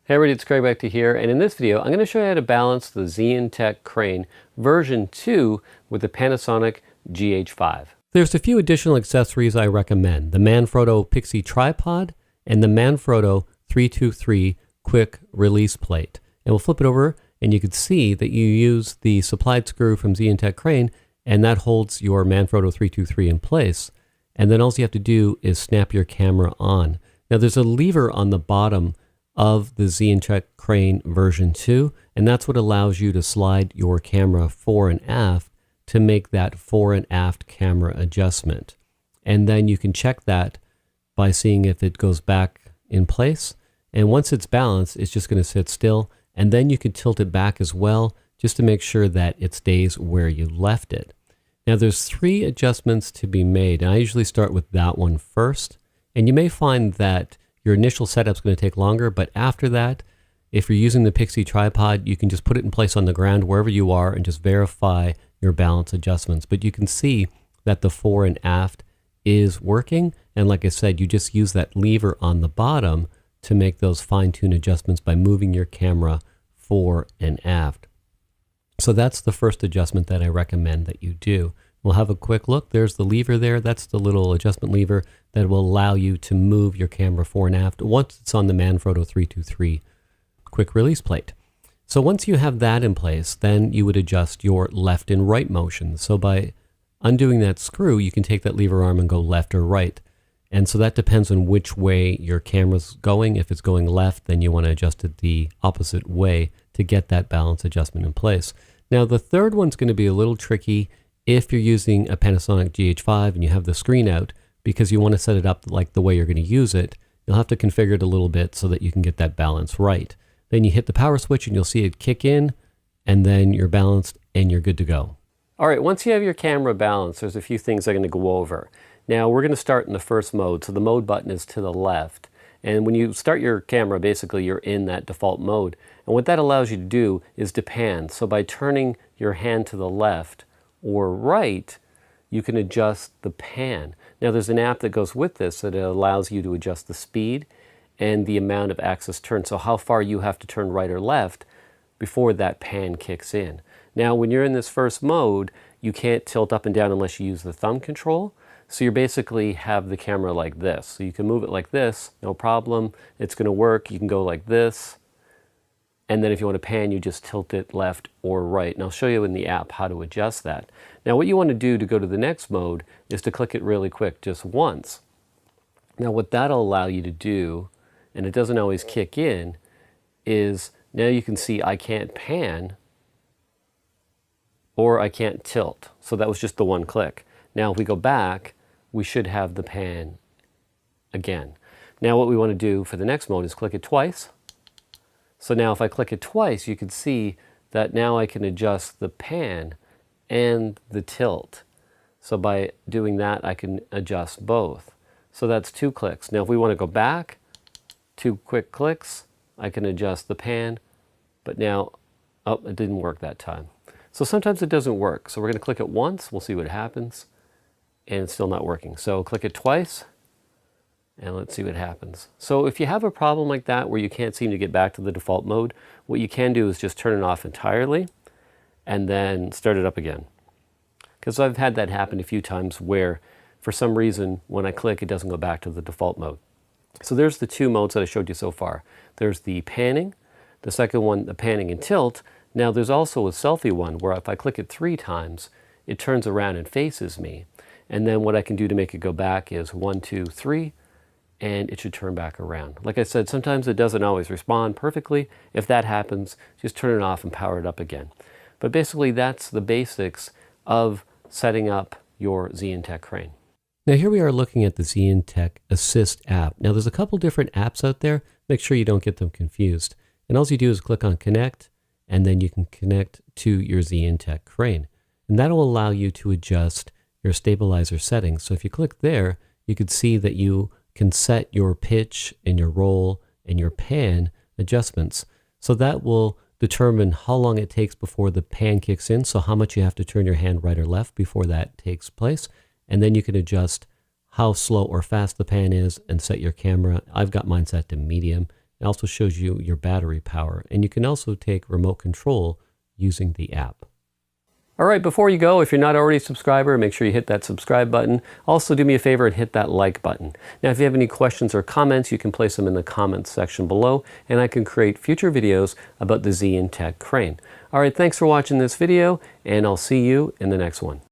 Hey everybody, it's Craig back to here, and in this video I'm going to show you how to balance the Zhiyun crane version 2 with the Panasonic GH5. There's a few additional accessories I recommend: the Manfrotto Pixie tripod and the Manfrotto 323 quick release plate. And we'll flip it over and you can see that you use the supplied screw from Zhiyun crane, and that holds your Manfrotto 323 in place. And then all you have to do is snap your camera on. Now there's a lever on the bottom of the Zhiyun crane version 2, and that's what allows you to slide your camera fore and aft to make that fore and aft camera adjustment. And then you can check that by seeing if it goes back in place. And once it's balanced, it's just going to sit still, and then you can tilt it back as well just to make sure that it stays where you left it. Now there's 3 adjustments to be made, and I usually start with that one first. And you may find that your initial setup is going to take longer, but after that, if you're using the Pixie tripod, you can just put it in place on the ground wherever you are and just verify your balance adjustments. But you can see that the fore and aft is working, and like I said, you just use that lever on the bottom to make those fine-tune adjustments by moving your camera fore and aft. So that's the first adjustment that I recommend that you do. We'll have a quick look. There's the lever there. That's the little adjustment lever that will allow you to move your camera fore and aft once it's on the Manfrotto 323 quick release plate. So once you have that in place, then you would adjust your left and right motion. So by undoing that screw, you can take that lever arm and go left or right. And so that depends on which way your camera's going. If it's going left, then you want to adjust it the opposite way to get that balance adjustment in place. Now the third one's going to be a little tricky if you're using a Panasonic GH5 and you have the screen out, because you want to set it up like the way you're going to use it. You'll have to configure it a little bit so that you can get that balance right. Then you hit the power switch and you'll see it kick in, and then you're balanced and you're good to go. All right, once you have your camera balanced, there's a few things I'm going to go over. Now we're going to start in the first mode, so the mode button is to the left. And when you start your camera, basically you're in that default mode. And what that allows you to do is to pan. So by turning your hand to the left or right, you can adjust the pan. Now there's an app that goes with this that allows you to adjust the speed and the amount of axis turn, so how far you have to turn right or left before that pan kicks in. Now when you're in this first mode, you can't tilt up and down unless you use the thumb control. So you basically have the camera like this. So you can move it like this, no problem. It's going to work. You can go like this. And then if you want to pan, you just tilt it left or right. And I'll show you in the app how to adjust that. Now what you want to do to go to the next mode is to click it really quick, just once. Now what that'll allow you to do, and it doesn't always kick in, is now you can see I can't pan or I can't tilt. So that was just the one click. Now if we go back, we should have the pan again. Now what we want to do for the next mode is click it twice. So now if I click it twice, you can see that now I can adjust the pan and the tilt. So by doing that, I can adjust both. So that's 2 clicks. Now if we want to go back, 2 quick clicks, I can adjust the pan, but now, oh, it didn't work that time. So sometimes it doesn't work. So we're going to click it once, we'll see what happens, and it's still not working. So click it twice, and let's see what happens. So if you have a problem like that where you can't seem to get back to the default mode, what you can do is just turn it off entirely and then start it up again. Because I've had that happen a few times where for some reason when I click it doesn't go back to the default mode. So there's the 2 modes that I showed you so far. There's the panning, the second one, the panning and tilt. Now there's also a selfie one where if I click it 3 times, it turns around and faces me. And then what I can do to make it go back is 1, 2, 3, and it should turn back around. Like I said, sometimes it doesn't always respond perfectly. If that happens, just turn it off and power it up again. But basically that's the basics of setting up your Zhiyun crane. Now here we are looking at the Zhiyun Assist app. Now there's a couple different apps out there. Make sure you don't get them confused. And all you do is click on connect, and then you can connect to your Zhiyun crane. And that'll allow you to adjust your stabilizer settings. So if you click there, you can see that you can set your pitch and your roll and your pan adjustments. So that will determine how long it takes before the pan kicks in, so how much you have to turn your hand right or left before that takes place. And then you can adjust how slow or fast the pan is and set your camera. I've got mine set to medium, It also shows you your battery power, and you can also take remote control using the app. All right, before you go, if you're not already a subscriber, make sure you hit that subscribe button. Also, do me a favor and hit that like button. Now, if you have any questions or comments, you can place them in the comments section below, and I can create future videos about the Zhiyun Tech crane. All right, thanks for watching this video, and I'll see you in the next one.